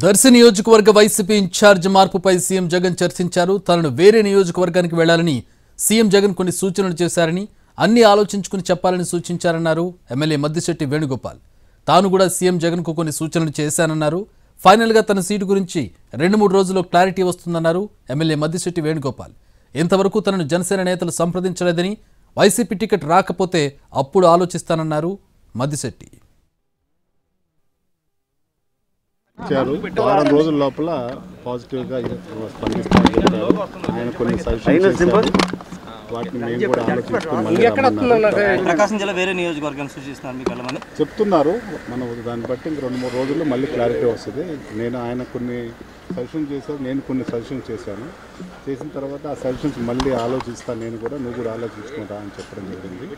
దర్శి నియోజకవర్గ YCP incharge మార్పుపై CM Jagan చర్చించారు. తనను వేరే నియోజకవర్గానికి వెళ్లాలని సీఎం జగన్ కొన్ని సూచనలు చేశారని, అన్ని ఆలోచించుకుని చెప్పాలని సూచించారన్నారు ఎమ్మెల్యే మద్దిశెట్టి వేణుగోపాల్. తాను కూడా సీఎం జగన్కు కొన్ని సూచనలు చేశానన్నారు. ఫైనల్గా తన సీటు గురించి 2-3 రోజుల్లో క్లారిటీ వస్తుందన్నారు ఎమ్మెల్యే మద్దిశెట్టి వేణుగోపాల్. ఇంతవరకు తనను జనసేన నేతలు సంప్రదించలేదని, వైసీపీ టికెట్ రాకపోతే అప్పుడు ఆలోచిస్తానన్నారు మద్దిశెట్టి. వారం రోజుల లోపల పాజిటివ్గా స్పందిస్తామని చెప్పారు. ఆయన కొన్ని సజెషన్స్ చేశారు. వాటిని మేము కూడా ఆలోచించుకుని ప్రకాశం జిల్లా వేరే నియోజకవర్గాన్ని సూచిస్తున్నారు మీకు వెళ్ళమని చెప్తున్నారు. మనం దాన్ని బట్టి ఇంక 2-3 రోజుల్లో మళ్ళీ క్లారిటీ వస్తుంది. నేను ఆయన కొన్ని సజెషన్ చేశాను, నేను కొన్ని సజెషన్ చేశాను. చేసిన తర్వాత ఆ సజెషన్స్ మళ్ళీ ఆలోచిస్తాను, నేను కూడా నువ్వు కూడా ఆలోచించుకుంటా అని చెప్పడం జరిగింది.